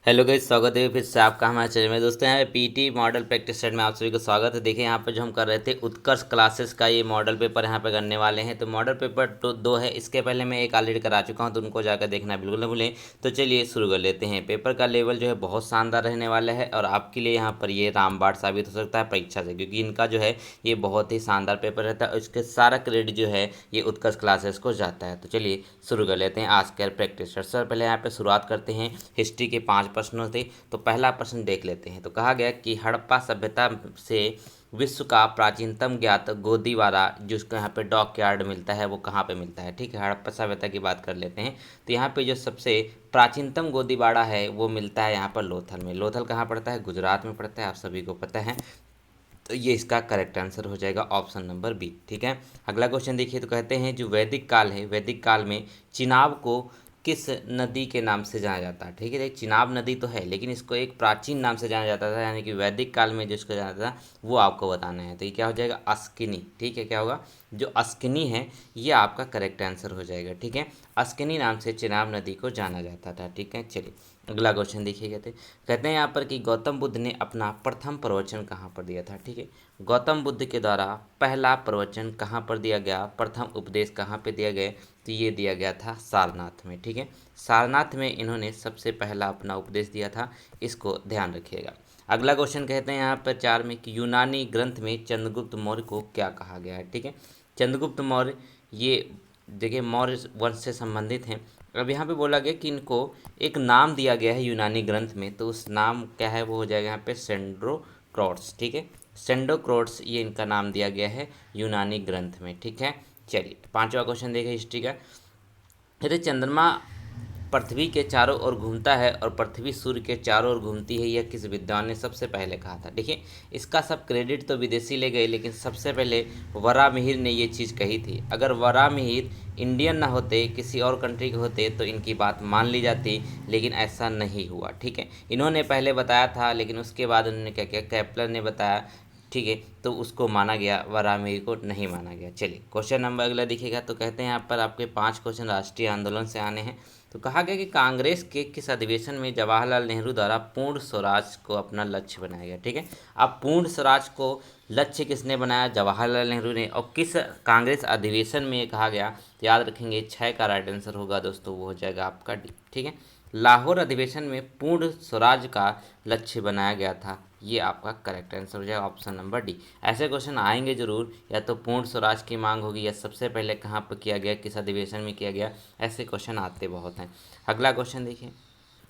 Hello guys, स्वागत है फिर से आपका हमारे चैनल में। दोस्तों यहाँ पे पीटी मॉडल प्रैक्टिस सेट में आप सभी को स्वागत है। देखिए यहाँ पर जो हम कर रहे थे उत्कर्ष क्लासेस का ये मॉडल पेपर यहाँ पे करने वाले हैं। तो मॉडल पेपर तो 2 है, इसके पहले मैं एक ऑलरेडी करा चुका हूँ, तो उनको जाकर देखना बिल्कुल ना भूलें। तो चलिए शुरू कर लेते हैं। पेपर का लेवल जो है बहुत शानदार रहने वाला है और आपके लिए यहाँ पर ये रामबाण साबित हो सकता है परीक्षा से, क्योंकि इनका जो है ये बहुत ही शानदार पेपर रहता है और इसके सारा क्रेडिट जो है ये उत्कर्ष क्लासेस को जाता है। तो चलिए शुरू कर लेते हैं आज के प्रैक्टिस सेट। सर पहले यहाँ पे शुरुआत करते हैं। हिस्ट्री के 5 प्रश्नों थे, तो पहला प्रश्न देख लेते हैं। तो कहा गया कि हड़प्पा सभ्यता से विश्व का प्राचीनतम ज्ञात गोदीवारा, जिसको यहाँ पे डॉक यार्ड मिलता है, वो कहाँ पे मिलता है। ठीक है, हड़प्पा सभ्यता की बात कर लेते हैं। तो यहाँ पे जो सबसे प्राचीनतम गोदीवाड़ा है वो मिलता है यहाँ पर लोथल में। लोथल कहाँ पड़ता है? गुजरात में पड़ता है, आप सभी को पता है। तो ये इसका करेक्ट आंसर हो जाएगा ऑप्शन नंबर बी। ठीक है, अगला क्वेश्चन देखिए। तो कहते हैं जो वैदिक काल है, वैदिक काल में चिनाब को किस नदी के नाम से जाना जाता है। ठीक है, देख चिनाब नदी तो है, लेकिन इसको एक प्राचीन नाम से जाना जाता था, यानी कि वैदिक काल में जिसको जाना था वो आपको बताना है। तो ये क्या हो जाएगा? अस्किनी। ठीक है, क्या होगा? जो अस्किनी है ये आपका करेक्ट आंसर हो जाएगा। ठीक है, अस्किनी नाम से चिनाब नदी को जाना जाता था। ठीक है, चलिए अगला क्वेश्चन देखिए। कहते हैं यहाँ पर कि गौतम बुद्ध ने अपना प्रथम प्रवचन कहाँ पर दिया था। ठीक है, गौतम बुद्ध के द्वारा पहला प्रवचन कहाँ पर दिया गया, प्रथम उपदेश कहाँ पे दिया गया? तो ये दिया गया था सारनाथ में। ठीक है, सारनाथ में इन्होंने सबसे पहला अपना उपदेश दिया था, इसको ध्यान रखिएगा। अगला क्वेश्चन कहते हैं यहाँ पर 4 में कि यूनानी ग्रंथ में चंद्रगुप्त मौर्य को क्या कहा गया है। ठीक है, चंद्रगुप्त मौर्य ये देखिए मौर्य वंश से संबंधित हैं। अब यहाँ पे बोला गया कि इनको एक नाम दिया गया है यूनानी ग्रंथ में, तो उस नाम क्या है वो हो जाएगा यहाँ पे सेंड्रोक्रोट्स। ठीक है, सेंड्रोक्रोट्स ये इनका नाम दिया गया है यूनानी ग्रंथ में। ठीक है, चलिए 5वां क्वेश्चन देखिए हिस्ट्री का। यदि चंद्रमा पृथ्वी के चारों ओर घूमता है और पृथ्वी सूर्य के चारों ओर घूमती है, यह किस विद्वान ने सबसे पहले कहा था। देखिए इसका सब क्रेडिट तो विदेशी ले गए, लेकिन सबसे पहले वराहमिहिर ने ये चीज़ कही थी। अगर वराहमिहिर इंडियन ना होते, किसी और कंट्री के होते, तो इनकी बात मान ली जाती, लेकिन ऐसा नहीं हुआ। ठीक है, इन्होंने पहले बताया था, लेकिन उसके बाद उन्होंने क्या किया, केपलर ने बताया। ठीक है, तो उसको माना गया, वराहमिहिर को नहीं माना गया। चलिए क्वेश्चन नंबर अगला दिखेगा। तो कहते हैं यहाँ पर आपके 5 क्वेश्चन राष्ट्रीय आंदोलन से आने हैं। तो कहा गया कि कांग्रेस के किस अधिवेशन में जवाहरलाल नेहरू द्वारा पूर्ण स्वराज को अपना लक्ष्य बनाया गया। ठीक है, अब पूर्ण स्वराज को लक्ष्य किसने बनाया? जवाहरलाल नेहरू ने। और किस कांग्रेस अधिवेशन में ये कहा गया? तो याद रखेंगे 6 का राइट आंसर होगा दोस्तों, वो हो जाएगा आपका डी। ठीक है, लाहौर अधिवेशन में पूर्ण स्वराज का लक्ष्य बनाया गया था, ये आपका करेक्ट आंसर हो जाएगा ऑप्शन नंबर डी। ऐसे क्वेश्चन आएंगे जरूर, या तो पूर्ण स्वराज की मांग होगी, या सबसे पहले कहाँ पर किया गया, किस अधिवेशन में किया गया, ऐसे क्वेश्चन आते बहुत हैं। अगला क्वेश्चन देखिए।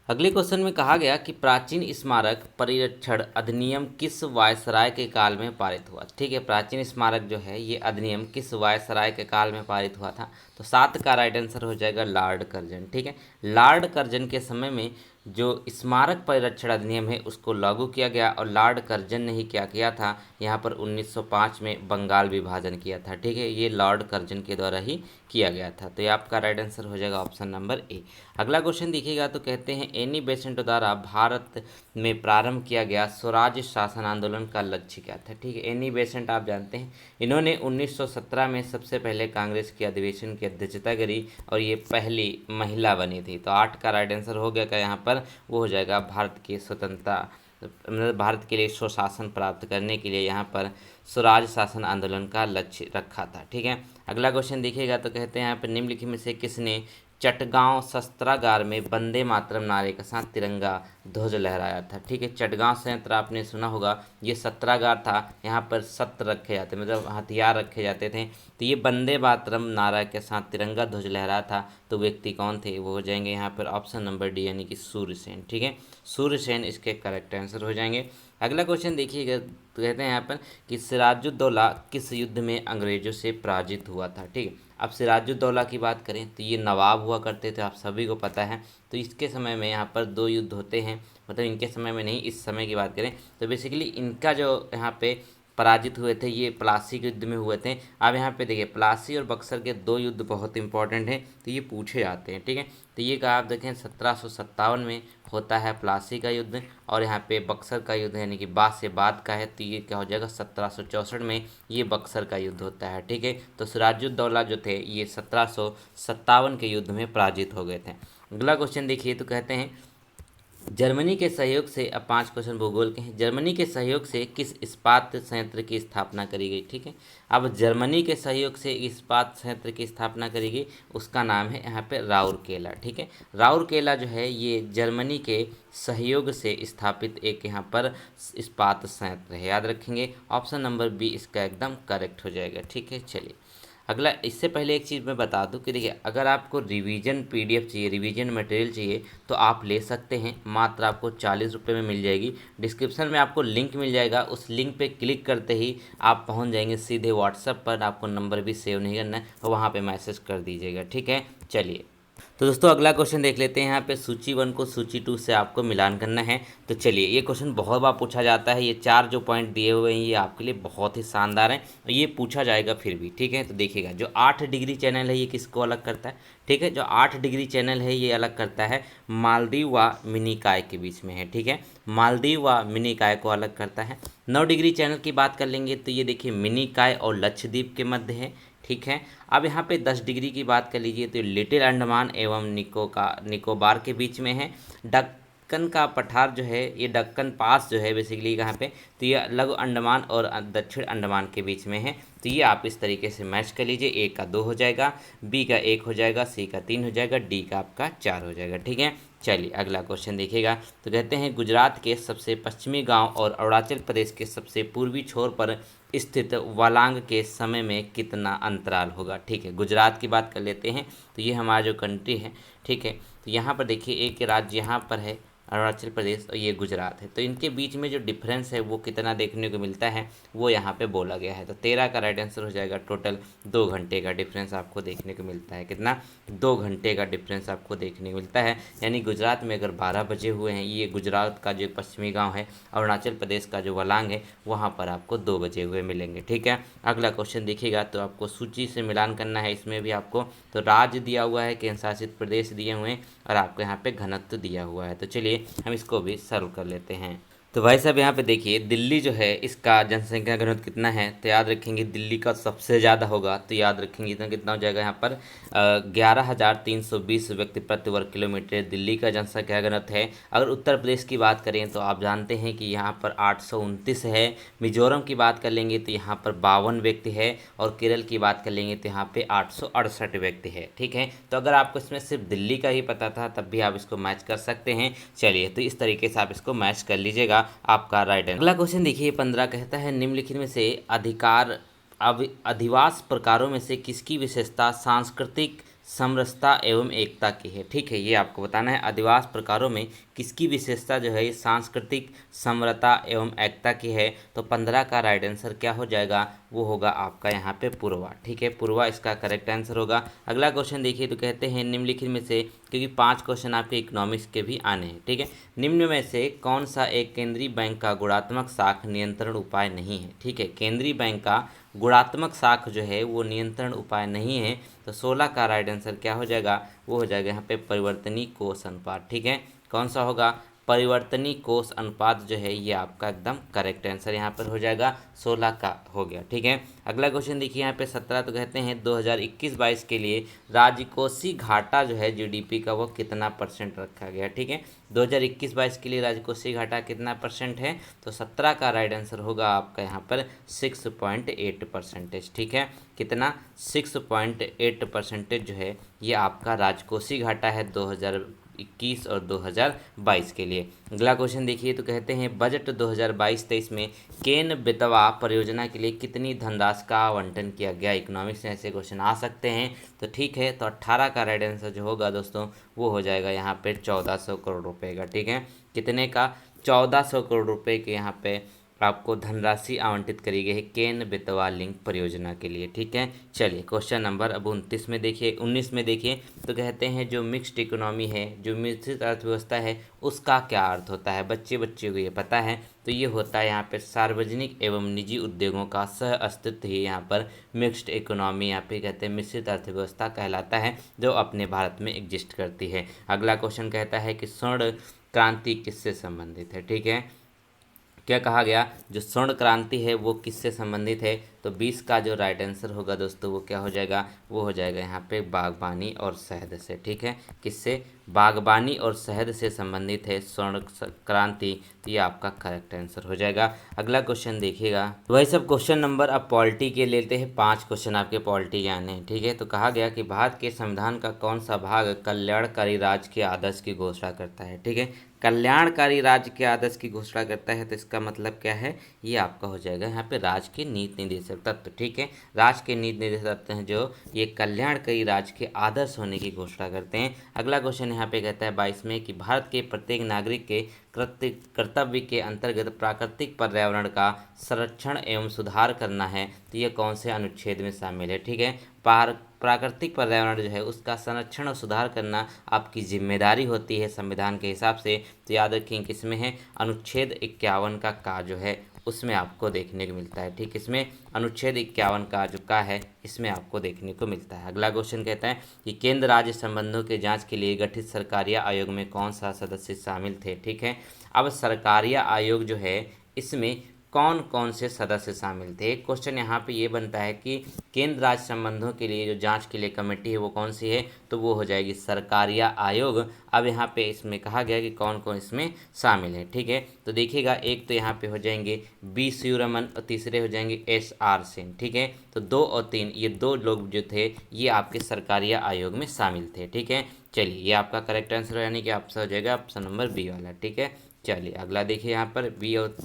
अगले क्वेश्चन में कहा गया कि प्राचीन स्मारक परिरक्षण अधिनियम किस वायसराय के काल में पारित हुआ। ठीक है, प्राचीन स्मारक जो है ये अधिनियम किस वायसराय के काल में पारित हुआ था? तो 7 का राइट आंसर हो जाएगा लॉर्ड कर्जन। ठीक है, लॉर्ड कर्जन के समय में जो स्मारक परिरक्षण अधिनियम है उसको लागू किया गया, और लॉर्ड कर्जन ने ही क्या किया था, यहाँ पर 1905 में बंगाल विभाजन किया था। ठीक है, ये लॉर्ड कर्जन के द्वारा ही किया गया था। तो ये आपका राइट आंसर हो जाएगा ऑप्शन नंबर ए। अगला क्वेश्चन देखिएगा। तो कहते हैं एनी बेसेंट द्वारा भारत में प्रारंभ किया गया स्वराज शासन आंदोलन का लक्ष्य क्या था। ठीक है, एनी बेसेंट आप जानते हैं, इन्होंने 1917 में सबसे पहले कांग्रेस के अधिवेशन की अध्यक्षता करी, और ये पहली महिला बनी थी। तो 8 का राइट आंसर हो गया का यहाँ पर, वो हो जाएगा भारत की स्वतंत्रता, मतलब भारत के लिए स्वशासन प्राप्त करने के लिए यहाँ पर स्वराज शासन आंदोलन का लक्ष्य रखा था। ठीक है, अगला क्वेश्चन देखिएगा। तो कहते हैं यहाँ पर निम्नलिखित में से किसने चटगांव शस्त्रागार में वंदे मातरम नारे के साथ तिरंगा ध्वज लहराया था। ठीक है, चटगांव संयंत्र आपने सुना होगा, ये सत्रागार था, यहाँ पर सत्र रखे जाते, मतलब हथियार रखे जाते थे। तो ये वंदे मातरम नारा के साथ तिरंगा ध्वज लहराया था, तो व्यक्ति कौन थे? वो हो जाएंगे यहाँ पर ऑप्शन नंबर डी, यानी कि सूर्यसेन। ठीक है, सूर्यसेन इसके करेक्ट आंसर हो जाएंगे। अगला क्वेश्चन देखिएगा। तो कहते हैं यहाँ पर कि सिराजुद्दौला किस युद्ध में अंग्रेजों से पराजित हुआ था। ठीक है, अब सिराजुद्दौला की बात करें तो ये नवाब हुआ करते थे, आप सभी को पता है। तो इसके समय में यहाँ पर 2 युद्ध होते हैं, मतलब इनके समय में नहीं, इस समय की बात करें तो बेसिकली इनका जो यहाँ पे पराजित हुए थे ये प्लासी के युद्ध में हुए थे। अब यहाँ पे देखिए प्लासी और बक्सर के 2 युद्ध बहुत इंपॉर्टेंट हैं, तो ये पूछे जाते हैं। ठीक है, तो ये कहा आप देखें 1757 में होता है प्लासी का युद्ध, और यहाँ पे बक्सर का युद्ध यानी कि बाद से बाद का है, तो ये क्या हो जाएगा 1764 में ये बक्सर का युद्ध होता है। ठीक है, तो सिराजुद्दौला जो थे ये 1757 के युद्ध में पराजित हो गए थे। अगला क्वेश्चन देखिए। तो कहते हैं जर्मनी के सहयोग से, अब 5 क्वेश्चन भूगोल के हैं। जर्मनी के सहयोग से किस इस्पात संयंत्र की स्थापना करी गई? ठीक है, अब जर्मनी के सहयोग से इस्पात संयंत्र की स्थापना करी गई, उसका नाम है यहाँ पे राउरकेला। ठीक है, राउरकेला जो है ये जर्मनी के सहयोग से स्थापित एक यहाँ पर इस्पात संयंत्र है, याद रखेंगे। ऑप्शन नंबर बी इसका एकदम करेक्ट हो जाएगा। ठीक है, चलिए अगला। इससे पहले एक चीज़ मैं बता दूं कि देखिए, अगर आपको रिवीजन पीडीएफ चाहिए, रिवीजन मटेरियल चाहिए, तो आप ले सकते हैं। मात्र आपको 40 रुपये में मिल जाएगी। डिस्क्रिप्शन में आपको लिंक मिल जाएगा, उस लिंक पे क्लिक करते ही आप पहुंच जाएंगे सीधे व्हाट्सएप पर। आपको नंबर भी सेव नहीं करना है और वहाँ पर मैसेज कर दीजिएगा। ठीक है, चलिए तो दोस्तों अगला क्वेश्चन देख लेते हैं। यहाँ पे सूची 1 को सूची 2 से आपको मिलान करना है। तो चलिए, ये क्वेश्चन बहुत बार पूछा जाता है। ये 4 जो पॉइंट दिए हुए हैं ये आपके लिए बहुत ही शानदार हैं और ये पूछा जाएगा फिर भी। ठीक है, तो देखिएगा, जो 8 डिग्री चैनल है ये किसको अलग करता है? ठीक है, जो 8 डिग्री चैनल है ये अलग करता है मालदीव व मिनिकॉय के बीच में है। ठीक है, मालदीव व मिनिकॉय को अलग करता है। 9 डिग्री चैनल की बात कर लेंगे तो ये देखिए मिनिकॉय और लक्षद्वीप के मध्य है। ठीक है, अब यहाँ पे 10 डिग्री की बात कर लीजिए तो लिटिल अंडमान एवं निकोबार के बीच में है। दक्कन का पठार जो है, ये दक्कन पास जो है बेसिकली कहाँ पे, तो ये लघु अंडमान और दक्षिण अंडमान के बीच में है। तो ये आप इस तरीके से मैच कर लीजिए। ए का 2 हो जाएगा, बी का 1 हो जाएगा, सी का 3 हो जाएगा, डी का आपका 4 हो जाएगा। ठीक है, चलिए अगला क्वेश्चन देखिएगा। तो कहते हैं गुजरात के सबसे पश्चिमी गांव और अरुणाचल प्रदेश के सबसे पूर्वी छोर पर स्थित वालांग के समय में कितना अंतराल होगा? ठीक है, गुजरात की बात कर लेते हैं। तो ये हमारा जो कंट्री है, ठीक है, तो यहाँ पर देखिए एक राज्य यहाँ पर है अरुणाचल प्रदेश और ये गुजरात है। तो इनके बीच में जो डिफरेंस है वो कितना देखने को मिलता है वो यहाँ पे बोला गया है। तो 13 का राइट आंसर हो जाएगा। टोटल 2 घंटे का डिफरेंस आपको देखने को मिलता है। कितना? 2 घंटे का डिफरेंस आपको देखने को मिलता है। यानी गुजरात में अगर 12 बजे हुए हैं, ये गुजरात का जो पश्चिमी गाँव है, अरुणाचल प्रदेश का जो वलांग है, वहाँ पर आपको 2 बजे हुए मिलेंगे। ठीक है, अगला क्वेश्चन देखिएगा। तो आपको सूची से मिलान करना है। इसमें भी आपको तो राज्य दिया हुआ है, केंद्र शासित प्रदेश दिए हुए हैं और आपको यहाँ पे घनत्व दिया हुआ है। तो चलिए हम इसको भी सॉल्व कर लेते हैं। तो भाई साहब यहाँ पे देखिए, दिल्ली जो है इसका जनसंख्या घनत्व कितना है? तो याद रखेंगे दिल्ली का सबसे ज़्यादा होगा। तो याद रखेंगे इतना कितना हो जाएगा यहाँ पर 11,320 व्यक्ति प्रति वर्ग किलोमीटर दिल्ली का जनसंख्या घनत्व है। अगर उत्तर प्रदेश की बात करें तो आप जानते हैं कि यहाँ पर 829 है। मिजोरम की बात कर लेंगे तो यहाँ पर 52 व्यक्ति है और केरल की बात कर लेंगे तो यहाँ पे 868 व्यक्ति है। ठीक है, तो अगर आपको इसमें सिर्फ दिल्ली का ही पता था तब भी आप इसको मैच कर सकते हैं। चलिए, तो इस तरीके से आप इसको मैच कर लीजिएगा, आपका राइट आंसर। अगला क्वेश्चन देखिए 15 कहता है निम्नलिखित में से अधिवास प्रकारों में से किसकी विशेषता सांस्कृतिक समरसता एवं एकता की है? ठीक है, ये आपको बताना है। अधिवास प्रकारों में किसकी विशेषता जो है ये सांस्कृतिक समरसता एवं एकता की है? तो 15 का राइट आंसर क्या हो जाएगा? वो होगा आपका यहाँ पे पूर्वा। ठीक है, पूर्वा इसका करेक्ट आंसर होगा। अगला क्वेश्चन देखिए। तो कहते हैं निम्नलिखित में से, क्योंकि 5 क्वेश्चन आपके इकोनॉमिक्स के भी आने हैं, ठीक है, निम्न में से कौन सा एक केंद्रीय बैंक का गुणात्मक साख नियंत्रण उपाय नहीं है? ठीक है, केंद्रीय बैंक का गुणात्मक साख जो है वो नियंत्रण उपाय नहीं है। तो 16 का राइट आंसर क्या हो जाएगा? वो हो जाएगा यहाँ पे परिवर्तनीय कोष अनुपात। ठीक है, कौन सा होगा? परिवर्तनीय कोष अनुपात जो है ये आपका एकदम करेक्ट आंसर यहाँ पर हो जाएगा। 16 का हो गया। ठीक है, अगला क्वेश्चन देखिए यहाँ पे 17। तो कहते हैं 2021-22 के लिए राजकोषीय घाटा जो है जीडीपी का वो कितना % रखा गया? ठीक है, 2021-22 के लिए राजकोषीय घाटा कितना % है? तो 17 का राइट आंसर होगा आपका यहाँ पर 6.8%। ठीक है, कितना? 6.8% जो है ये आपका राजकोषीय घाटा है 2021 और 2022 के लिए। अगला क्वेश्चन देखिए। तो कहते हैं बजट 2022-23 में केन बेतवा परियोजना के लिए कितनी धनराशि का आवंटन किया गया? इकोनॉमिक्स में ऐसे क्वेश्चन आ सकते हैं। तो ठीक है, तो 18 का राइट आंसर जो होगा दोस्तों वो हो जाएगा यहाँ पे 1400 करोड़ रुपए का। ठीक है, कितने का? 1400 करोड़ रुपए के यहाँ पे आपको धनराशि आवंटित करी गई है केन बेतवा लिंक परियोजना के लिए। ठीक है, चलिए क्वेश्चन नंबर अब 29 में देखिए, 19 में देखिए। तो कहते हैं जो मिक्स्ड इकोनॉमी है, जो मिश्रित अर्थव्यवस्था है, उसका क्या अर्थ होता है? बच्चे को ये पता है। तो ये होता है यहाँ पर सार्वजनिक एवं निजी उद्योगों का सह अस्तित्व ही यहाँ पर मिक्स्ड इकोनॉमी यहाँ पे कहते हैं मिश्रित अर्थव्यवस्था कहलाता है, जो अपने भारत में एग्जिस्ट करती है। अगला क्वेश्चन कहता है कि स्वर्ण क्रांति किससे संबंधित है? ठीक है, क्या कहा गया? जो स्वर्ण क्रांति है वो किससे संबंधित है? तो 20 का जो राइट आंसर होगा दोस्तों वो क्या हो जाएगा, वो हो जाएगा यहाँ पे बागबानी और शहद से। ठीक है, किससे, बागबानी और शहद से संबंधित है स्वर्ण क्रांति, तो ये आपका करेक्ट आंसर हो जाएगा। अगला क्वेश्चन देखिएगा, तो वही सब क्वेश्चन नंबर अब पॉलिटी के लेते हैं। 5 क्वेश्चन आपके पॉलिटी के आने हैं। ठीक है, तो कहा गया कि भारत के संविधान का कौन सा भाग कल्याणकारी राज्य के आदर्श की घोषणा करता है। ठीक है, कल्याणकारी राज्य के आदर्श की घोषणा करता है, तो इसका मतलब क्या है, ये आपका हो जाएगा यहाँ पे राज्य के नीति निर्देशक तत्व। ठीक है, राज्य के नीति निर्देशक तत्व हैं जो ये कल्याणकारी राज्य के आदर्श होने की घोषणा करते हैं। अगला क्वेश्चन यहाँ पे कहता है 22 में कि भारत के प्रत्येक नागरिक के कर्तव्य के अंतर्गत प्राकृतिक पर्यावरण का संरक्षण एवं सुधार करना है, तो ये कौन से अनुच्छेद में शामिल है। ठीक है, प्राकृतिक पर्यावरण जो है उसका संरक्षण और सुधार करना आपकी जिम्मेदारी होती है संविधान के हिसाब से। तो याद रखें किसमें है, अनुच्छेद 51 का जो है उसमें आपको देखने को मिलता है। ठीक, इसमें अनुच्छेद 51 का जो का है इसमें आपको देखने को मिलता है। अगला क्वेश्चन कहता है कि केंद्र राज्य संबंधों के जांच के लिए गठित सरकारिया आयोग में कौन सा सदस्य शामिल थे। ठीक है, अब सरकारिया आयोग जो है इसमें कौन कौन से सदस्य शामिल थे। एक क्वेश्चन यहाँ पे ये बनता है कि केंद्र राज्य संबंधों के लिए जो जांच के लिए कमेटी है वो कौन सी है, तो वो हो जाएगी सरकारिया आयोग। अब यहाँ पे इसमें कहा गया कि कौन कौन इसमें शामिल है। ठीक है, तो देखिएगा, एक तो यहाँ पे हो जाएंगे बी सीवरमन और तीसरे हो जाएंगे SR सेन। ठीक है, तो 2 और 3 ये 2 लोग जो थे ये आपके सरकारिया आयोग में शामिल थे। ठीक है, चलिए ये आपका करेक्ट आंसर यानी कि आपका हो जाएगा ऑप्शन नंबर बी वाला। ठीक है, चलिए अगला देखिए, यहाँ पर बी और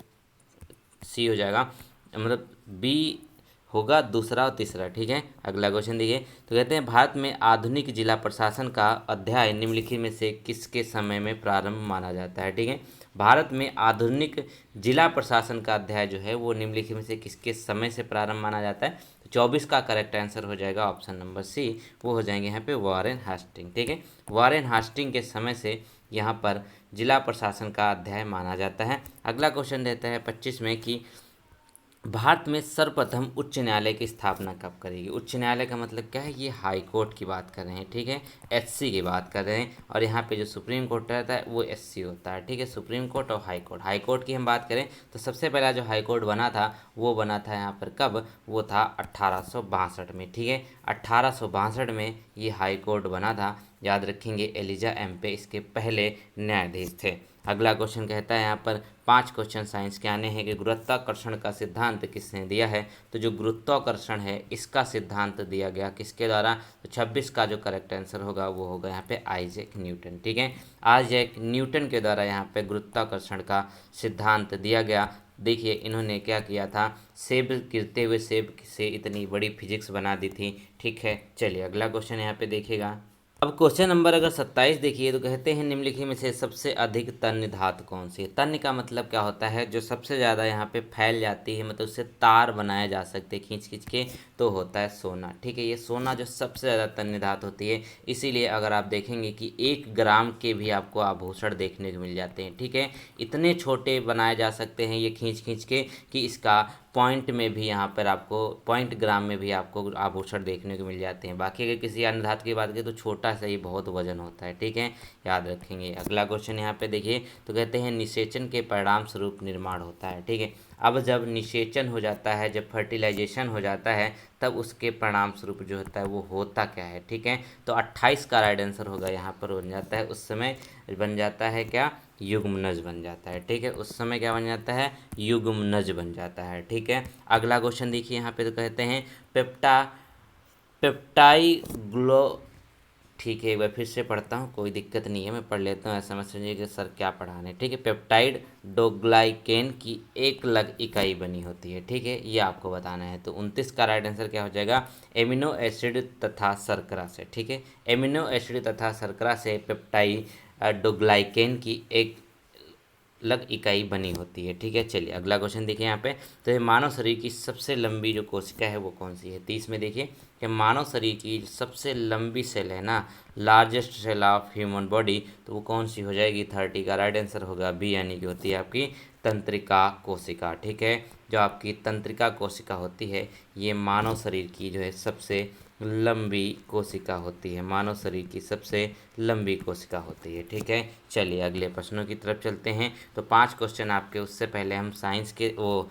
सी हो जाएगा, मतलब बी होगा दूसरा और तीसरा। ठीक है, अगला क्वेश्चन देखिए, तो कहते हैं भारत में आधुनिक जिला प्रशासन का अध्याय निम्नलिखित में से किसके समय में प्रारंभ माना जाता है। ठीक है, भारत में आधुनिक जिला प्रशासन का अध्याय जो है वो निम्नलिखित में से किसके समय से प्रारंभ माना जाता है, तो 24 का करेक्ट आंसर हो जाएगा ऑप्शन नंबर सी, वो हो जाएंगे यहाँ पे वॉरेन हास्टिंग। ठीक है, वॉरेन हास्टिंग के समय से यहाँ पर जिला प्रशासन का अध्याय माना जाता है। अगला क्वेश्चन देता है 25 में कि भारत में सर्वप्रथम उच्च न्यायालय की स्थापना कब करेगी। उच्च न्यायालय का मतलब क्या है, ये हाई कोर्ट की बात कर रहे हैं। ठीक है, SC की बात कर रहे हैं, और यहाँ पे जो सुप्रीम कोर्ट रहता है वो SC होता है। ठीक है, सुप्रीम कोर्ट और हाई कोर्ट। हाई कोर्ट की हम बात करें तो सबसे पहला जो हाई कोर्ट बना था वो बना था यहाँ पर कब, वो था 1862 में। ठीक है, 1862 में ये हाई कोर्ट बना था। याद रखेंगे एलिजा एम्पे इसके पहले न्यायाधीश थे। अगला क्वेश्चन कहता है यहाँ पर 5 क्वेश्चन साइंस के आने हैं कि गुरुत्वाकर्षण का सिद्धांत किसने दिया है, तो जो गुरुत्वाकर्षण है इसका सिद्धांत दिया गया किसके द्वारा, तो 26 का जो करेक्ट आंसर होगा वो होगा यहाँ पे आइजैक न्यूटन। ठीक है, आइजैक न्यूटन के द्वारा यहाँ पे गुरुत्वाकर्षण का सिद्धांत दिया गया। देखिए इन्होंने क्या किया था, सेब गिरते हुए सेब से इतनी बड़ी फिजिक्स बना दी थी। ठीक है, चलिए अगला क्वेश्चन यहाँ पे देखिएगा। अब क्वेश्चन नंबर अगर 27 देखिए, तो कहते हैं निम्नलिखित में से सबसे अधिक तन्य धातु कौन सी है। तन्य का मतलब क्या होता है, जो सबसे ज़्यादा यहाँ पे फैल जाती है, मतलब उससे तार बनाए जा सकते हैं खींच खींच के, तो होता है सोना। ठीक है, ये सोना जो सबसे ज़्यादा तन्य धातु होती है, इसीलिए अगर आप देखेंगे कि 1 ग्राम के भी आपको आभूषण देखने को मिल जाते हैं। ठीक है, इतने छोटे बनाए जा सकते हैं ये खींच खींच के कि इसका पॉइंट में भी यहाँ पर आपको पॉइंट ग्राम में भी आपको आभूषण देखने को मिल जाते हैं। बाकी अगर किसी अन्य धातु की बात करें तो छोटा सा ही बहुत वजन होता है। ठीक है, याद रखेंगे। अगला क्वेश्चन यहाँ पे देखिए, तो कहते हैं निषेचन के परिणाम स्वरूप निर्माण होता है। ठीक है, अब जब निषेचन हो जाता है, जब फर्टिलाइजेशन हो जाता है, तब उसके परिणाम स्वरूप जो होता है वो होता क्या है। ठीक है, तो 28 का राइट आंसर होगा यहाँ पर बन जाता है, उस समय बन जाता है क्या, युग्मनज बन जाता है। ठीक है, उस समय क्या बन जाता है, युग्मनज बन जाता है। ठीक है, अगला क्वेश्चन देखिए यहाँ पे, तो कहते हैं पेप्टाइग्लो, ठीक है एक बार फिर से पढ़ता हूँ, कोई दिक्कत नहीं है, मैं पढ़ लेता हूँ, ऐसा समझ समझिए कि सर क्या पढ़ा रहे हैं। ठीक है, पेप्टाइड डोग्लाइकेन की एक लग इकाई बनी होती है। ठीक है, ये आपको बताना है। तो 29 का राइट आंसर क्या हो जाएगा, एमिनो एसिड तथा शर्करा से। ठीक है, एमिनो एसिड तथा शर्करा से पेप्टाइड डोग्लाइकेन की एक लग इकाई बनी होती है। ठीक है, चलिए अगला क्वेश्चन देखिए यहाँ पे, तो ये मानव शरीर की सबसे लंबी जो कोशिका है वो कौन सी है। 30 में देखिए कि मानव शरीर की सबसे लंबी सेल है ना, largest cell of human body, तो वो कौन सी हो जाएगी, 30 का राइट आंसर होगा बी, यानी कि होती है आपकी तंत्रिका कोशिका। ठीक है, जो आपकी तंत्रिका कोशिका होती है ये मानव शरीर की जो है सबसे लंबी कोशिका होती है, मानव शरीर की सबसे लंबी कोशिका होती है। ठीक है, चलिए अगले प्रश्नों की तरफ चलते हैं। तो 5 क्वेश्चन आपके, उससे पहले हम साइंस के वो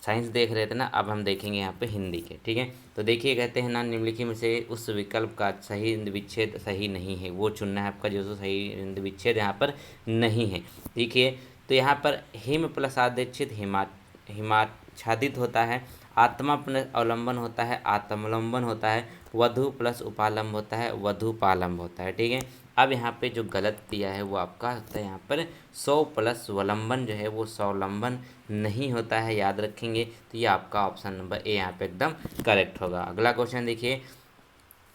साइंस देख रहे थे ना, अब हम देखेंगे यहाँ पे हिंदी के। ठीक है, तो देखिए कहते हैं ना, निम्नलिखित में से उस विकल्प का सही विच्छेद सही नहीं है, वो चुनना है आपका जो सही विच्छेद यहाँ पर नहीं है। देखिए तो यहाँ पर हिम प्लस आदेशित हिमाच्छादित होता है, आत्मा प्लस अवलंबन होता है आत्मलंबन होता है, वधु प्लस उपालंब होता है वधुपालंब होता है। ठीक है, अब यहाँ पे जो गलत दिया है वो आपका होता है यहाँ पर 100 प्लस वलंबन जो है वो स्वावलंबन नहीं होता है, याद रखेंगे। तो ये आपका ऑप्शन नंबर ए यहाँ पे एकदम करेक्ट होगा। अगला क्वेश्चन देखिए,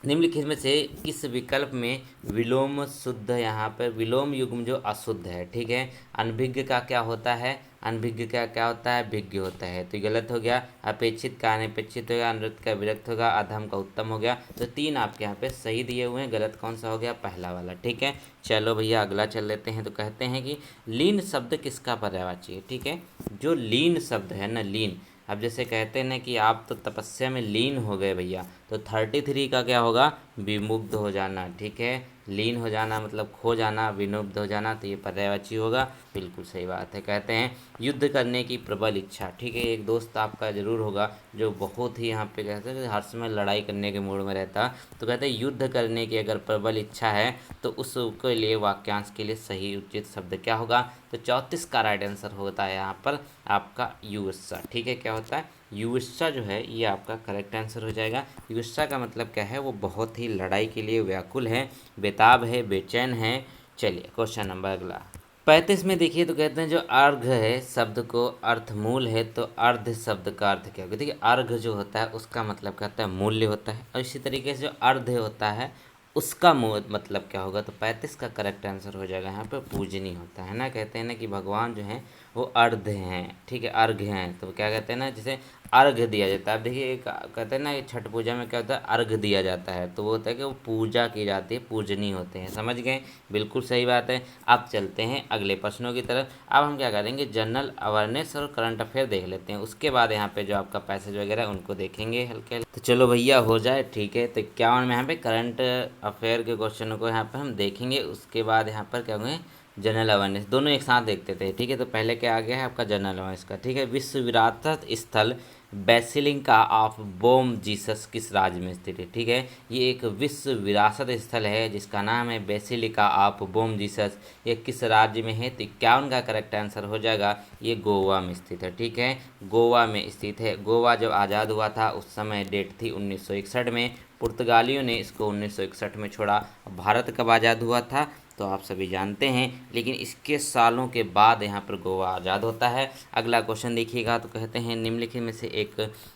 निम्नलिखित में से किस विकल्प में विलोम शुद्ध, यहाँ पर विलोम युग्म जो अशुद्ध है। ठीक है, अनभिज्ञ का क्या होता है, अनभिज्ञ का क्या होता है, भिज्ञ होता है, तो गलत हो गया। अपेक्षित का अनपेक्षित होगा, अनुक्त का विरक्त होगा, अधम का उत्तम हो गया। तो 3 आपके यहाँ पे सही दिए हुए हैं, गलत कौन सा हो गया, पहला वाला। ठीक है, चलो भैया अगला चल लेते हैं। तो कहते हैं कि लीन शब्द किसका पर्यायवाची है। ठीक है, जो लीन शब्द है ना, लीन, अब जैसे कहते हैं ना कि आप तो तपस्या में लीन हो गए भैया, तो 33 का क्या होगा, विमुग्ध हो जाना। ठीक है, लीन हो जाना मतलब खो जाना, विमुग्ध हो जाना, तो ये पर्यायवाची होगा। बिल्कुल सही बात है। कहते हैं युद्ध करने की प्रबल इच्छा। ठीक है, एक दोस्त आपका जरूर होगा जो बहुत ही यहाँ पे कहते हैं हर समय लड़ाई करने के मूड में रहता, तो कहते हैं युद्ध करने की अगर प्रबल इच्छा है तो उसके लिए वाक्यांश के लिए सही उचित शब्द क्या होगा, तो 34 का राइट आंसर होता है यहाँ पर आपका युत्सा। ठीक है, क्या होता है, युत्सा जो है ये आपका करेक्ट आंसर हो जाएगा। युत्सा का मतलब क्या है, वो बहुत ही लड़ाई के लिए व्याकुल है, बेताब है, बेचैन है। चलिए क्वेश्चन नंबर अगला 35 में देखिए, तो कहते हैं जो अर्घ है शब्द को अर्थमूल है, तो अर्ध शब्द का अर्थ क्या होगा। देखिए अर्घ जो होता है उसका मतलब क्या होता है, मूल्य होता है, और इसी तरीके से जो अर्ध होता है उसका मतलब क्या होगा, तो 35 का करेक्ट आंसर हो जाएगा यहाँ पे पूजनीय होता है ना। कहते हैं ना कि भगवान जो हैं वो अर्ध हैं। ठीक है, अर्घ हैं, तो क्या कहते हैं ना, जैसे अर्घ दिया जाता है। अब देखिए एक कहते हैं ना कि छठ पूजा में क्या होता है, अर्घ दिया जाता है, तो वो होता है कि वो पूजा की जाती है, पूजनीय होते हैं। समझ गए, बिल्कुल सही बात है। अब चलते हैं अगले प्रश्नों की तरफ। अब हम क्या करेंगे, जनरल अवेयरनेस और करंट अफेयर देख लेते हैं, उसके बाद यहाँ पे जो आपका पैसेज वगैरह है उनको देखेंगे हल्के। तो चलो भैया हो जाए। ठीक है, तो 51 में यहाँ पे करंट अफेयर के क्वेश्चनों को यहाँ पर हम देखेंगे, उसके बाद यहाँ पर क्या होंगे जनरल अवेयरनेस, दोनों एक साथ देखते थे। ठीक है, तो पहले क्या आ गया है आपका जनरल अवेयरनेस का। ठीक है, विश्व विरासत स्थल बेसिलिका ऑफ बोम जीसस किस राज्य में स्थित है। ठीक है, ये एक विश्व विरासत स्थल है जिसका नाम है बेसिलिका ऑफ बोम जीसस, ये किस राज्य में है, तो 51 का करेक्ट आंसर हो जाएगा, ये गोवा में स्थित है। ठीक है, गोवा में स्थित है। गोवा जब आज़ाद हुआ था उस समय डेट थी 1961 में, पुर्तगालियों ने इसको 1961 में छोड़ा। भारत कब आज़ाद हुआ था तो आप सभी जानते हैं, लेकिन इसके सालों के बाद यहाँ पर गोवा आज़ाद होता है। अगला क्वेश्चन देखिएगा, तो कहते हैं निम्नलिखित में से एक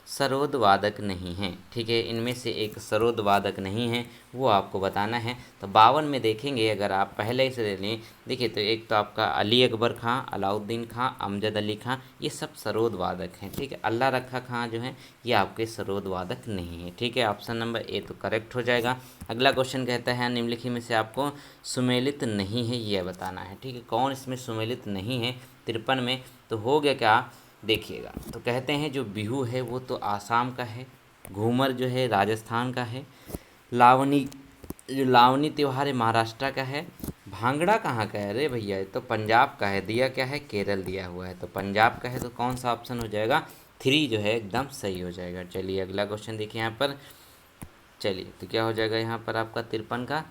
सरोद वादक नहीं है। ठीक है, इनमें से एक सरोद वादक नहीं है, वो आपको बताना है। तो 52 में देखेंगे अगर आप पहले से ले लें, देखिए तो एक तो आपका अली अकबर खां, अलाउद्दीन खां, अमजद अली खां, ये सब सरोद वादक हैं। ठीक है, अल्लाह रखा खां जो है ये आपके सरोद वादक नहीं है। ठीक है, ऑप्शन नंबर ए तो करेक्ट हो जाएगा। अगला क्वेश्चन कहता है निम्नलिखित में से आपको सुमेलित नहीं है ये बताना है। ठीक है, कौन इसमें सुमेलित नहीं है 53 में, तो हो गया क्या देखिएगा। तो कहते हैं जो बिहू है वो तो आसाम का है, घूमर जो है राजस्थान का है, लावनी जो लावनी त्यौहार है महाराष्ट्र का है, भांगड़ा कहाँ का है, अरे भैया ये तो पंजाब का है, दिया क्या है केरल दिया हुआ है, तो पंजाब का है, तो कौन सा ऑप्शन हो जाएगा 3 जो है एकदम सही हो जाएगा। चलिए अगला क्वेश्चन देखिए यहाँ पर। चलिए तो क्या हो जाएगा यहाँ पर आपका 53 का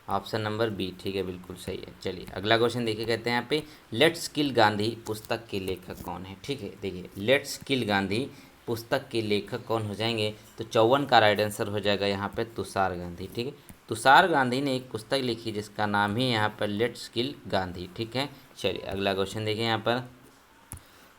ऑप्शन नंबर बी। ठीक है, बिल्कुल सही है। चलिए अगला क्वेश्चन देखिए, कहते हैं यहाँ पे लेट्स किल गांधी पुस्तक के लेखक कौन है। ठीक है, देखिए लेट्स किल गांधी पुस्तक के लेखक कौन हो जाएंगे, तो 54 का राइट आंसर हो जाएगा यहाँ पे तुषार गांधी। ठीक है, तुषार गांधी ने एक पुस्तक लिखी जिसका नाम ही यहाँ पर लेट्स किल गांधी। ठीक है, चलिए अगला क्वेश्चन देखिए यहाँ पर।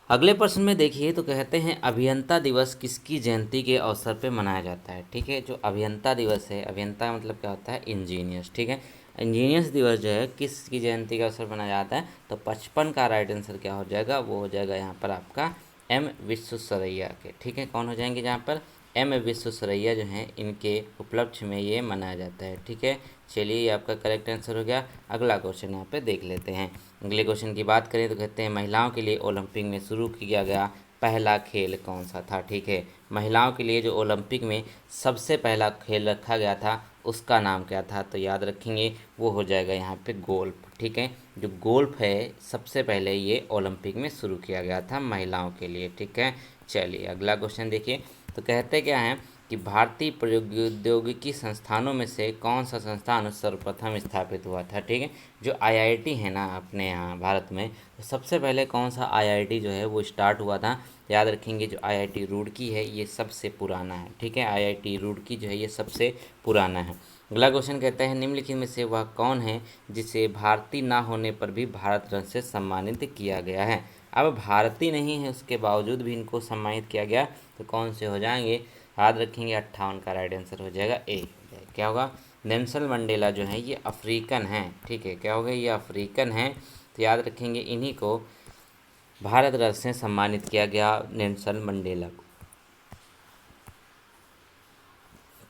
अगले प्रश्न में देखिए, तो कहते हैं अभियंता दिवस किसकी जयंती के अवसर पे मनाया जाता है। ठीक है, जो अभियंता दिवस है, अभियंता मतलब क्या होता है इंजीनियर्स। ठीक है, इंजीनियर्स दिवस जो है किसकी जयंती के अवसर पर मनाया जाता है, तो 55 का राइट आंसर क्या हो जाएगा, वो हो जाएगा यहाँ पर आपका एम विश्वेश्वरैया के। ठीक है, कौन हो जाएंगे जहाँ पर एम विश्वेश्वरैया जो हैं इनके उपलक्ष्य में ये मनाया जाता है। ठीक है, चलिए ये आपका करेक्ट आंसर हो गया। अगला क्वेश्चन यहाँ पे देख लेते हैं। अगले क्वेश्चन की बात करें तो कहते हैं महिलाओं के लिए ओलंपिक में शुरू किया गया पहला खेल कौन सा था। ठीक है, महिलाओं के लिए जो ओलंपिक में सबसे पहला खेल रखा गया था उसका नाम क्या था, तो याद रखेंगे वो हो जाएगा यहाँ पे गोल्फ। ठीक है, जो गोल्फ है सबसे पहले ये ओलंपिक में शुरू किया गया था महिलाओं के लिए। ठीक है, चलिए अगला क्वेश्चन देखिए। तो कहते क्या है कि भारतीय प्रौद्योगिकी संस्थानों में से कौन सा संस्थान सर्वप्रथम स्थापित हुआ था। ठीक है, जो आईआईटी है ना अपने यहाँ भारत में, तो सबसे पहले कौन सा आईआईटी जो है वो स्टार्ट हुआ था। याद रखेंगे जो आईआईटी रुड़की है ये सबसे पुराना है। ठीक है, आईआईटी रुड़की जो है ये सबसे पुराना है। अगला क्वेश्चन कहता है निम्नलिखित में से वह कौन है जिसे भारतीय ना होने पर भी भारत रत्न से सम्मानित किया गया है। अब भारतीय नहीं है उसके बावजूद भी इनको सम्मानित किया गया, तो कौन से हो जाएंगे, याद रखेंगे 58 का राइट आंसर हो जाएगा ए। क्या होगा, नेल्सन मंडेला जो है ये अफ्रीकन हैं। ठीक है, क्या होगा, ये अफ्रीकन हैं, तो याद रखेंगे इन्हीं को भारत रत्न से सम्मानित किया गया, नेल्सन मंडेला को।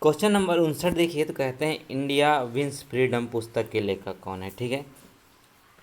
क्वेश्चन नंबर 59 देखिए। तो कहते हैं इंडिया विंस फ्रीडम पुस्तक के लेखक कौन है। ठीक है,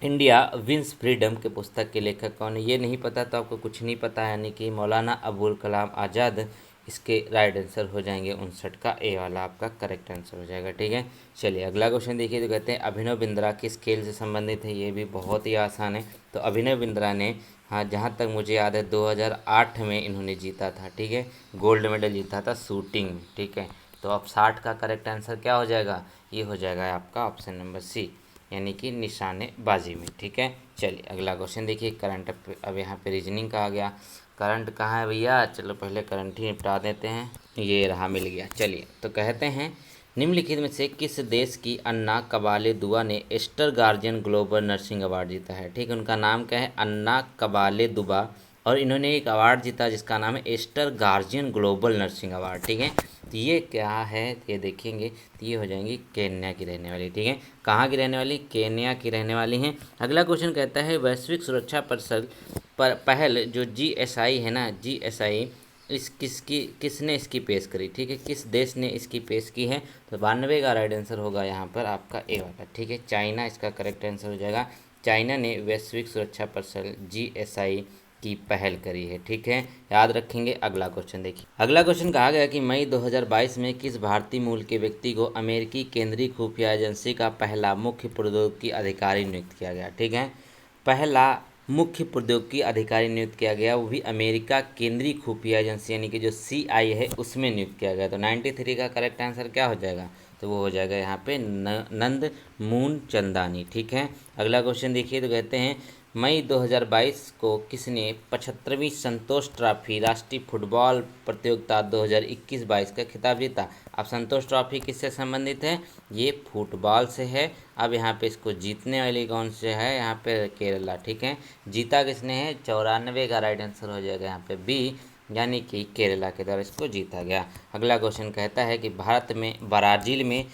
इंडिया विंस फ्रीडम के पुस्तक के लेखक कौन है, ये नहीं पता तो आपको कुछ नहीं पता, यानी कि मौलाना अबुल कलाम आज़ाद इसके राइट आंसर हो जाएंगे 59 का ए वाला आपका करेक्ट आंसर हो जाएगा। ठीक है, चलिए अगला क्वेश्चन देखिए। तो कहते हैं अभिनव बिंद्रा किस खेल से संबंधित है, ये भी बहुत ही आसान है। तो अभिनव बिंद्रा ने, हाँ जहाँ तक मुझे याद है 2008 में इन्होंने जीता था। ठीक है, गोल्ड मेडल जीता था शूटिंग में। ठीक है, तो अब 60 का करेक्ट आंसर क्या हो जाएगा, ये हो जाएगा आपका ऑप्शन नंबर सी, यानी कि निशानेबाजी में। ठीक है, चलिए अगला क्वेश्चन देखिए। करंट, अब यहाँ पे रीजनिंग का आ गया। करंट कहाँ है भैया, चलो पहले करंट ही निपटा देते हैं। ये रहा, मिल गया। चलिए तो कहते हैं निम्नलिखित में से किस देश की अन्ना कबाले दुआ ने Aster Guardian Global Nursing Award जीता है। ठीक है, उनका नाम क्या है, अन्ना कबाले दुबा, और इन्होंने एक अवार्ड जीता जिसका नाम है Aster Guardian Global Nursing Award. ठीक है, तो ये क्या है, ये देखेंगे तो ये हो जाएंगी केन्या की रहने वाली। ठीक है, कहाँ की रहने वाली, केन्या की रहने वाली हैं। अगला क्वेश्चन कहता है वैश्विक सुरक्षा परिषद पर पहल जो जीएसआई है ना, जीएसआई किसने इसकी पेश करी। ठीक है, किस देश ने इसकी पेश की है, तो 92 का राइट आंसर होगा यहाँ पर आपका ए वाला। ठीक है, चाइना इसका करेक्ट आंसर हो जाएगा। चाइना ने वैश्विक सुरक्षा परिषद जीएसआई की पहल करी है। ठीक है, याद रखेंगे। अगला क्वेश्चन देखिए। अगला क्वेश्चन कहा गया कि मई 2022 में किस भारतीय मूल के व्यक्ति को अमेरिकी केंद्रीय खुफिया एजेंसी का पहला मुख्य प्रौद्योगिकी अधिकारी नियुक्त किया गया। ठीक है, पहला मुख्य प्रौद्योगिकी अधिकारी नियुक्त किया गया, वो भी अमेरिका केंद्रीय खुफिया एजेंसी यानी कि जो सीआई है उसमें नियुक्त किया गया। तो 93 का करेक्ट आंसर क्या हो जाएगा, तो वो हो जाएगा यहाँ पे नंद मून चंदानी। ठीक है, अगला क्वेश्चन देखिए। तो कहते हैं मई 2022 को किसने 75वीं संतोष ट्रॉफी राष्ट्रीय फुटबॉल प्रतियोगिता 2021-22 का खिताब जीता। अब संतोष ट्रॉफी किससे संबंधित है, ये फुटबॉल से है। अब यहाँ पे इसको जीतने वाली कौन से है, यहाँ पे केरला। ठीक है, जीता किसने है, 94 का राइट आंसर हो जाएगा यहाँ पे बी, यानी कि केरला के द्वारा इसको जीता गया। अगला क्वेश्चन कहता है कि भारत में ब्राज़ील में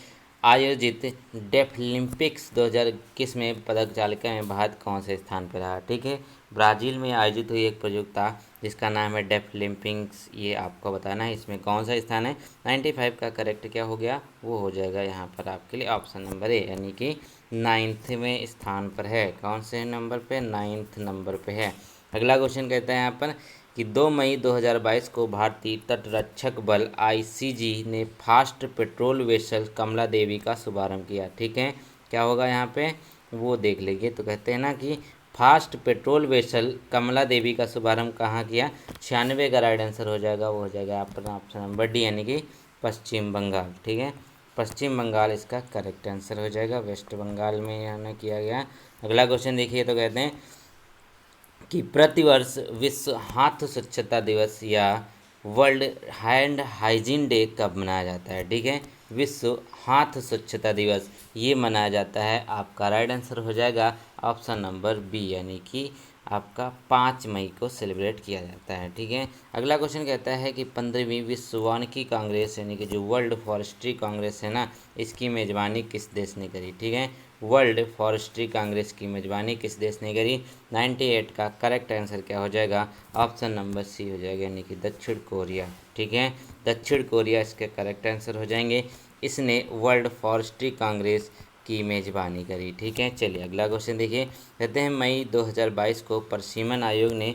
आयोजित डेफलिम्पिक्स 2021 में पदक तालिका में भारत कौन से स्थान पर रहा। ठीक है, ब्राज़ील में आयोजित हुई एक प्रतियोगिता जिसका नाम है डेफलिम्पिक्स, ये आपको बताना है इसमें कौन सा स्थान है। 95 का करेक्ट क्या हो गया, वो हो जाएगा यहाँ पर आपके लिए ऑप्शन नंबर ए, यानी कि 9वें स्थान पर है। कौन से नंबर पे, 9 नंबर पे है। अगला क्वेश्चन कहता है यहाँ पर कि 2 मई 2022 को भारतीय तटरक्षक बल आईसीजी ने फास्ट पेट्रोल वेसल कमला देवी का शुभारंभ किया। ठीक है, क्या होगा यहाँ पे, वो देख लेंगे। तो कहते हैं ना कि फास्ट पेट्रोल वेसल कमला देवी का शुभारंभ कहाँ किया, 96 का राइट आंसर हो जाएगा, वो हो जाएगा अपना ऑप्शन नंबर डी, यानी कि पश्चिम बंगाल। ठीक है, पश्चिम बंगाल इसका करेक्ट आंसर हो जाएगा, वेस्ट बंगाल में यहाँ किया गया। अगला क्वेश्चन देखिए। तो कहते हैं कि प्रतिवर्ष विश्व हाथ स्वच्छता दिवस या वर्ल्ड हैंड हाइजीन डे कब मनाया जाता है। ठीक है, विश्व हाथ स्वच्छता दिवस ये मनाया जाता है, आपका राइट आंसर हो जाएगा ऑप्शन नंबर बी, यानी कि आपका 5 मई को सेलिब्रेट किया जाता है। ठीक है, अगला क्वेश्चन कहता है कि 15वीं विश्व वानिकी कांग्रेस यानी कि जो वर्ल्ड फॉरेस्ट्री कांग्रेस है ना, इसकी मेज़बानी किस देश ने करी। ठीक है, वर्ल्ड फॉरेस्ट्री कांग्रेस की मेज़बानी किस देश ने करी। 98 का करेक्ट आंसर क्या हो जाएगा, ऑप्शन नंबर सी हो जाएगा, यानी कि दक्षिण कोरिया। ठीक है, दक्षिण कोरिया इसके करेक्ट आंसर हो जाएंगे। इसने वर्ल्ड फॉरेस्ट्री कांग्रेस की मेज़बानी करी। ठीक है, चलिए अगला क्वेश्चन देखिए। कहते हैं मई 2022 को परिसीमन आयोग ने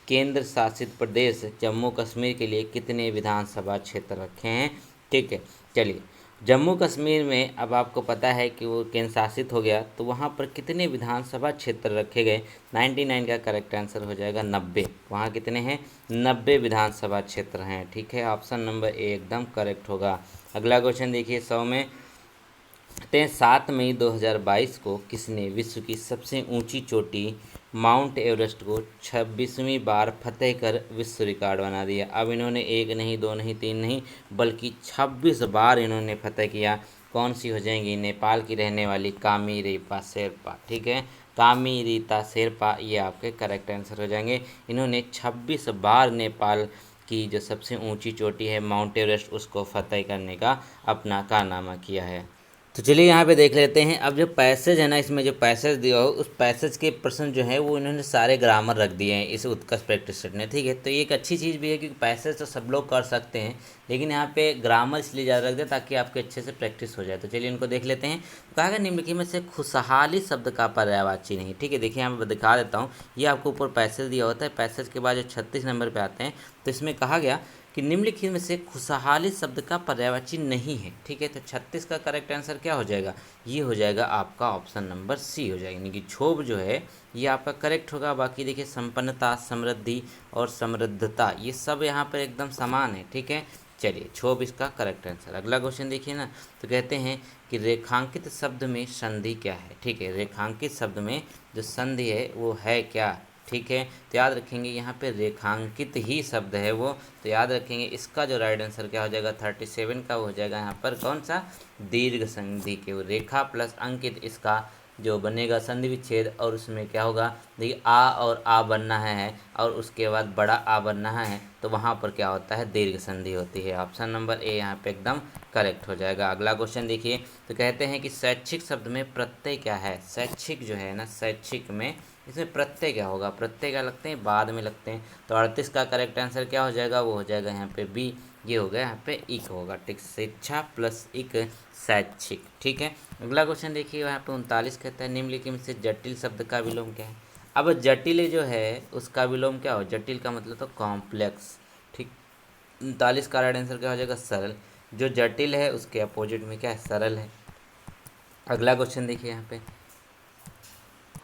केंद्र शासित प्रदेश जम्मू कश्मीर के लिए कितने विधानसभा क्षेत्र रखे हैं। ठीक है, चलिए जम्मू कश्मीर में अब आपको पता है कि वो केंद्र शासित हो गया, तो वहाँ पर कितने विधानसभा क्षेत्र रखे गए? 99 का करेक्ट आंसर हो जाएगा 90। वहाँ कितने हैं? 90 विधानसभा क्षेत्र हैं। ठीक है, ऑप्शन नंबर ए एकदम करेक्ट होगा। अगला क्वेश्चन देखिए 100 में 7 मई 2022 को किसने विश्व की सबसे ऊंची चोटी माउंट एवरेस्ट को 26वीं बार फतेह कर विश्व रिकॉर्ड बना दिया? अब इन्होंने एक नहीं, दो नहीं, तीन नहीं, बल्कि 26 बार इन्होंने फतेह किया। कौन सी हो जाएंगी? नेपाल की रहने वाली कामी रीता शेरपा। ठीक है, कामी रीता शेरपा, ये आपके करेक्ट आंसर हो जाएंगे। इन्होंने 26 बार नेपाल की जो सबसे ऊंची चोटी है माउंट एवरेस्ट, उसको फतेह करने का अपना कारनामा किया है। तो चलिए यहाँ पे देख लेते हैं। अब जो पैसेज है ना, इसमें जो पैसेज दिया हो उस पैसेज के प्रश्न जो है वो इन्होंने सारे ग्रामर रख दिए हैं इस उत्कर्ष प्रैक्टिस सेट ने। ठीक है, तो ये एक अच्छी चीज़ भी है क्योंकि पैसेज तो सब लोग कर सकते हैं, लेकिन यहाँ पे ग्रामर इसलिए ज़्यादा रख दिया ताकि आपके अच्छे से प्रैक्टिस हो जाए। तो चलिए इनको देख लेते हैं। कहा गया निम्नलिखित में से खुशहाली शब्द का पर्यायवाची नहीं। ठीक है, देखिए यहाँ पे दिखा देता हूँ। ये आपको ऊपर पैसेज दिया होता है, पैसेज के बाद जो 36 नंबर पर आते हैं, तो इसमें कहा गया कि निम्नलिखित में से खुशहाली शब्द का पर्यायवाची नहीं है। ठीक है, तो 36 का करेक्ट आंसर क्या हो जाएगा? ये हो जाएगा आपका ऑप्शन नंबर सी हो जाएगा, यानी कि क्षोभ जो है ये आपका करेक्ट होगा। बाकी देखिए संपन्नता, समृद्धि और समृद्धता, ये सब यहाँ पर एकदम समान है। ठीक है, चलिए क्षोभ इसका करेक्ट आंसर। अगला क्वेश्चन देखिए ना, तो कहते हैं कि रेखांकित शब्द में संधि क्या है? ठीक है, रेखांकित शब्द में जो संधि है वो है क्या? ठीक है, तो याद रखेंगे यहाँ पे रेखांकित ही शब्द है वो, तो याद रखेंगे इसका जो राइट आंसर क्या हो जाएगा? 37 का हो जाएगा यहाँ पर कौन सा? दीर्घ संधि के वो रेखा प्लस अंकित, इसका जो बनेगा संधि विच्छेद, और उसमें क्या होगा? देखिए आ और आ बनना है और उसके बाद बड़ा आ बनना है, तो वहाँ पर क्या होता है? दीर्घ संधि होती है। ऑप्शन नंबर ए यहाँ पे एकदम करेक्ट हो जाएगा। अगला क्वेश्चन देखिए, तो कहते हैं कि शैक्षिक शब्द में प्रत्यय क्या है? शैक्षिक जो है ना, शैक्षिक में इसमें प्रत्यय क्या होगा? प्रत्यय क्या लगते हैं? बाद में लगते हैं। तो 38 का करेक्ट आंसर क्या हो जाएगा? वो हो जाएगा यहाँ पे बी, ये हो गया यहाँ पे इक होगा। ठीक, शिक्षा प्लस इक शैक्षिक। ठीक है, अगला क्वेश्चन देखिए यहाँ पे 39 कहता है निम्नलिखित में से जटिल शब्द का विलोम क्या है? अब जटिल जो है उसका विलोम क्या हो? जटिल का मतलब तो कॉम्प्लेक्स। ठीक, 39 का राइट आंसर क्या हो जाएगा? सरल। जो जटिल है उसके अपोजिट में क्या है? सरल है। अगला क्वेश्चन देखिए यहाँ पे,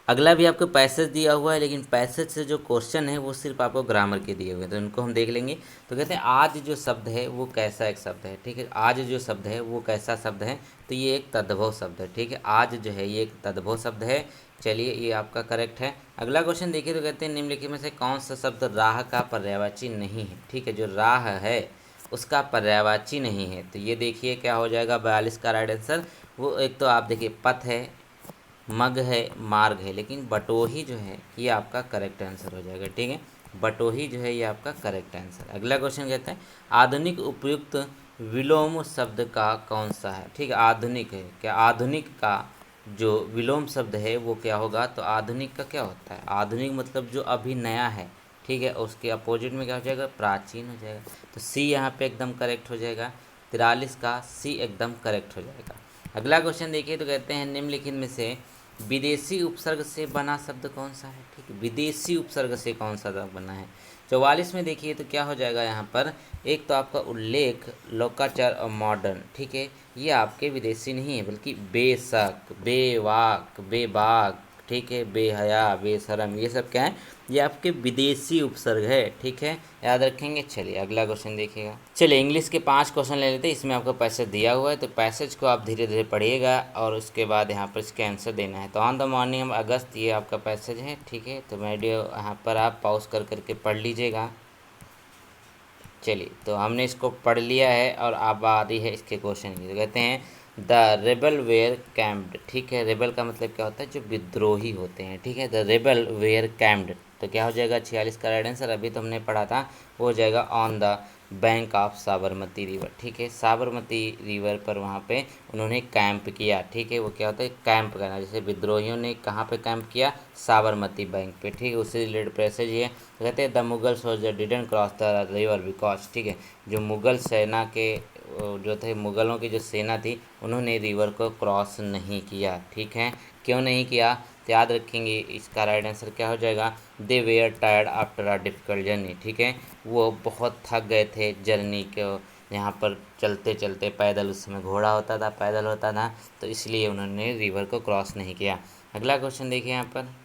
अगला भी आपको पैसेज दिया हुआ है, लेकिन पैसेज से जो क्वेश्चन है वो सिर्फ आपको ग्रामर के दिए हुए हैं, तो इनको हम देख लेंगे। तो कहते हैं आज जो शब्द है वो कैसा एक शब्द है? ठीक है, आज जो शब्द है वो कैसा शब्द है? तो ये एक तद्भव शब्द है। ठीक है, आज जो है ये एक तद्भव शब्द है। चलिए ये आपका करेक्ट है। अगला क्वेश्चन देखिए, तो कहते हैं निम्नलिखित में से कौन सा शब्द राह का पर्यायवाची नहीं है? ठीक है, जो राह है उसका पर्यायवाची नहीं है, तो ये देखिए क्या हो जाएगा? 42 का राइट आंसर। वो एक तो आप देखिए पथ है, मग है, मार्ग है, लेकिन बटोही जो है ये आपका करेक्ट आंसर हो जाएगा। ठीक है, बटोही जो है ये आपका करेक्ट आंसर। अगला क्वेश्चन कहता है आधुनिक उपयुक्त विलोम शब्द का कौन सा है? ठीक है, आधुनिक है क्या? आधुनिक का जो विलोम शब्द है वो क्या होगा? तो आधुनिक का क्या होता है? आधुनिक मतलब जो अभी नया है। ठीक है, उसके अपोजिट में क्या हो जाएगा? प्राचीन हो जाएगा। तो सी यहाँ पे एकदम करेक्ट हो जाएगा। 43 का सी एकदम करेक्ट हो जाएगा। अगला क्वेश्चन देखिए, तो कहते हैं निम्नलिखित में से विदेशी उपसर्ग से बना शब्द कौन सा है? ठीक है, विदेशी उपसर्ग से कौन सा शब्द बना है? 44 में देखिए तो क्या हो जाएगा यहाँ पर? एक तो आपका उल्लेख, लोकाचार और मॉडर्न। ठीक है, ये आपके विदेशी नहीं है बल्कि बेशक, बेवाक, बेबाक, ठीक है, बेहया, बेशरम, ये सब क्या है? ये आपके विदेशी उपसर्ग है। ठीक है, याद रखेंगे। चलिए अगला क्वेश्चन देखिएगा। चलिए इंग्लिश के 5 क्वेश्चन ले लेते हैं। इसमें आपको पैसेज दिया हुआ है, तो पैसेज को आप धीरे धीरे पढ़िएगा और उसके बाद यहाँ पर इसके आंसर देना है। तो ऑन द मॉर्निंग ऑफ अगस्त, ये आपका पैसेज है। ठीक है, तो वीडियो यहाँ पर आप पॉज कर करके पढ़ लीजिएगा। चलिए, तो हमने इसको पढ़ लिया है और अब आ रही है इसके क्वेश्चन की। तो कहते हैं द रेबल वेयर कैम्प्ड। ठीक है, रेबल का मतलब क्या होता है? जो विद्रोही होते हैं। ठीक है, द रेबल वेयर कैम्प्ड, तो क्या हो जाएगा? 46 का राइट आंसर अभी तो हमने पढ़ा था, वो हो जाएगा on the bank of Sabarmati river. ठीक है, साबरमती रिवर पर वहाँ पे उन्होंने कैंप किया। ठीक है, वो क्या होता है? कैंप करना। जैसे विद्रोहियों ने कहाँ पे कैंप किया? साबरमती बैंक पे। ठीक है, उससे रिलेटेड पैसेज ये कहते हैं the Mughal soldier didn't cross the river because. ठीक है, जो मुगल सेना के जो थे, मुगलों की जो सेना थी, उन्होंने रिवर को क्रॉस नहीं किया। ठीक है, क्यों नहीं किया? तो याद रखेंगे इसका राइट आंसर क्या हो जाएगा? They were tired after a difficult journey. ठीक है, वो बहुत थक गए थे जर्नी को यहाँ पर चलते चलते पैदल, उस समय घोड़ा होता था, पैदल होता था, तो इसलिए उन्होंने रिवर को क्रॉस नहीं किया। अगला क्वेश्चन देखिए यहाँ पर,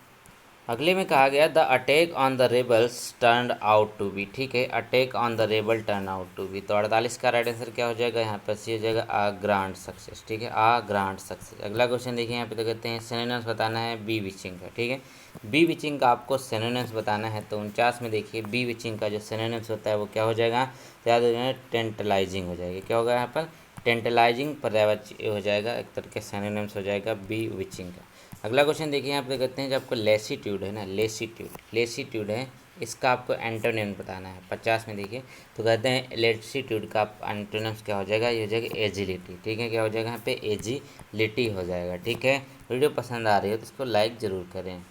अगले में कहा गया the attack on the rebels turn out to be. ठीक है, attack on the rebel turn out to be, तो 48 का राइट आंसर क्या हो जाएगा, यहाँ पर सी हो जाएगा आ ग्रांड सक्सेस। ठीक है, आ ग्रांड सक्सेस। अगला क्वेश्चन देखिए यहाँ पे, तो कहते हैं सिनोनिम्स बताना है बी विचिंग का। ठीक है, बी विचिंग का आपको सिनोनिम्स बताना है, तो 49 में देखिए बी विचिंग का जो सिनोनिम्स होता है वो क्या हो जाएगा, तो याद हो जाएगा टेंटलाइजिंग हो जाएगी। क्या होगा यहाँ पर, टेंटलाइजिंग पर्यायवाची हो जाएगा, एक तरह के सिनोनिम्स हो जाएगा बी विचिंग का। अगला क्वेश्चन देखिए यहाँ पे, कहते हैं जब आपको लेसीट्यूड है ना, लेसीट्यूड है, इसका आपको एंटोनिम बताना है। 50 में देखिए, तो कहते हैं लेसीट्यूड का एंटोनिम्स क्या हो जाएगा, ये हो जाएगा एजिलिटी। ठीक है, क्या हो जाएगा यहाँ पे, एजिलिटी हो जाएगा। ठीक है, वीडियो पसंद आ रही है तो इसको लाइक ज़रूर करें।